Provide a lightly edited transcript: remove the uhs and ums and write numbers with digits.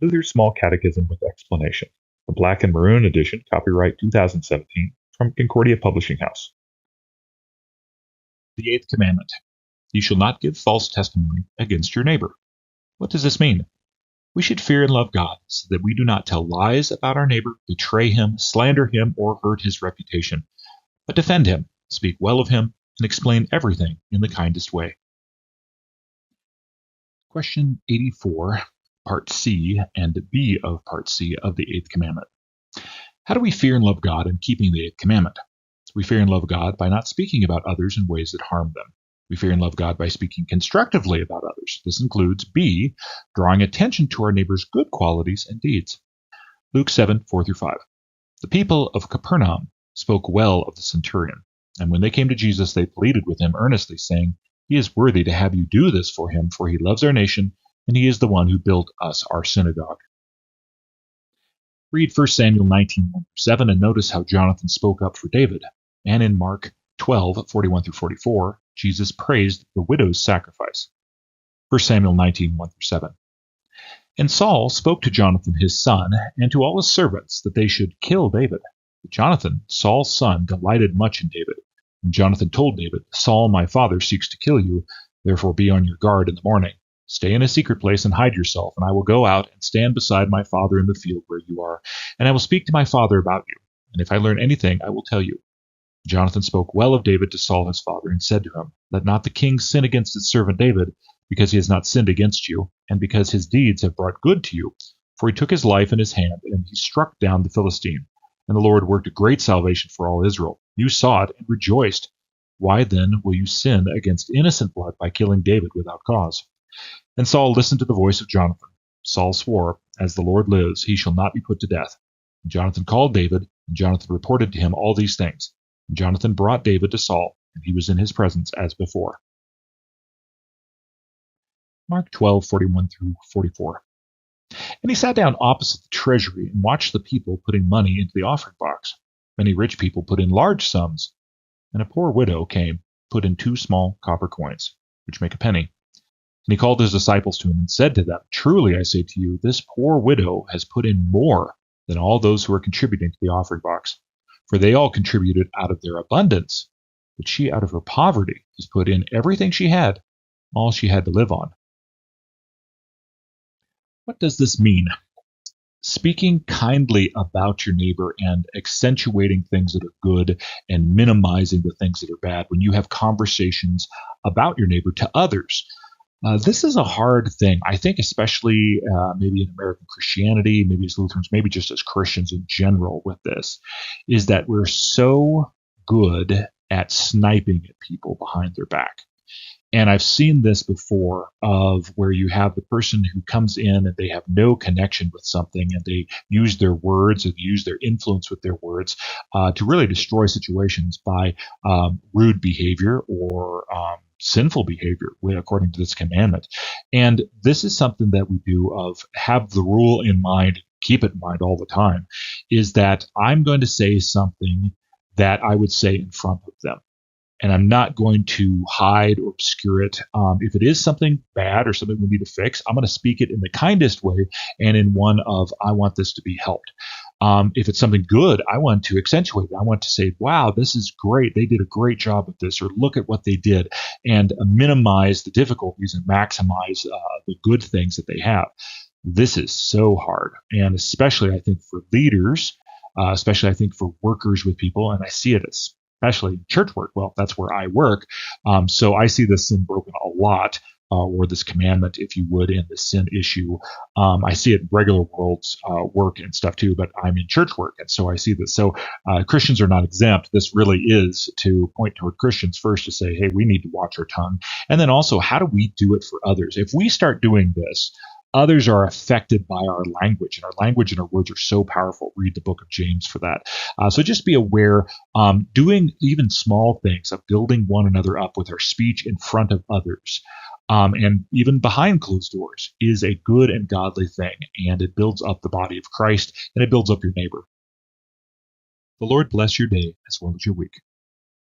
Luther's Small Catechism with Explanation, the Black and Maroon edition, copyright 2017, from Concordia Publishing House. The Eighth Commandment. You shall not give false testimony against your neighbor. What does this mean? We should fear and love God so that we do not tell lies about our neighbor, betray him, slander him, or hurt his reputation, but defend him, speak well of him, and explain everything in the kindest way. Question 84, Part C and B of Part C of the Eighth Commandment. How do we fear and love God in keeping the Eighth Commandment? We fear and love God by not speaking about others in ways that harm them. We fear and love God by speaking constructively about others. This includes B, drawing attention to our neighbor's good qualities and deeds. Luke 7:4-5. The people of Capernaum spoke well of the centurion, and when they came to Jesus, they pleaded with him earnestly, saying, He is worthy to have you do this for him, for he loves our nation, and he is the one who built us our synagogue. Read 1 Samuel 19:1-7 and notice how Jonathan spoke up for David. And in Mark 12:41-44, Jesus praised the widow's sacrifice. 1 Samuel 19:1-7. And Saul spoke to Jonathan his son and to all his servants that they should kill David. But Jonathan, Saul's son, delighted much in David. And Jonathan told David, Saul my father seeks to kill you, therefore be on your guard in the morning. Stay in a secret place and hide yourself, and I will go out and stand beside my father in the field where you are, and I will speak to my father about you. And if I learn anything, I will tell you. Jonathan spoke well of David to Saul his father, and said to him, Let not the king sin against his servant David, because he has not sinned against you, and because his deeds have brought good to you. For he took his life in his hand, and he struck down the Philistine. And the Lord worked a great salvation for all Israel. You saw it and rejoiced. Why then will you sin against innocent blood by killing David without cause? And Saul listened to the voice of Jonathan. Saul swore, As the Lord lives, he shall not be put to death. And Jonathan called David, and Jonathan reported to him all these things. And Jonathan brought David to Saul, and he was in his presence as before. Mark 12:41-44. And he sat down opposite the treasury and watched the people putting money into the offering box. Many rich people put in large sums, and a poor widow came, put in 2 small copper coins, which make a penny. And he called his disciples to him and said to them, Truly I say to you, this poor widow has put in more than all those who are contributing to the offering box. For they all contributed out of their abundance, but she out of her poverty has put in everything she had, all she had to live on. What does this mean? Speaking kindly about your neighbor and accentuating things that are good and minimizing the things that are bad when you have conversations about your neighbor to others. This is a hard thing, I think, especially maybe in American Christianity, maybe as Lutherans, maybe just as Christians in general with this, is that we're so good at sniping at people behind their back. And I've seen this before of where you have the person who comes in and they have no connection with something and they use their words and use their influence with their words to really destroy situations by rude behavior or sinful behavior according to this commandment. And this is something that we do of have the rule in mind, keep it in mind all the time, is that I'm going to say something that I would say in front of them. And I'm not going to hide or obscure it. If it is something bad or something we need to fix, I'm going to speak it in the kindest way and in one of, I want this to be helped. If it's something good, I want to accentuate it. I want to say, wow, this is great. They did a great job with this, or look at what they did, and minimize the difficulties and maximize the good things that they have. This is so hard, and especially I think for leaders, especially I think for workers with people, and I see it especially church work. Well, that's where I work. So I see this sin broken a lot, or this commandment, if you would, in the sin issue. I see it in regular world work and stuff too, but I'm in church work, and so I see this. So Christians are not exempt. This really is to point toward Christians first to say, hey, we need to watch our tongue. And then also, how do we do it for others? If we start doing this, others are affected by our language, and our language and our words are so powerful. Read the book of James for that. So just be aware, doing even small things of building one another up with our speech in front of others, and even behind closed doors, is a good and godly thing, and it builds up the body of Christ, and it builds up your neighbor. The Lord bless your day as well as your week.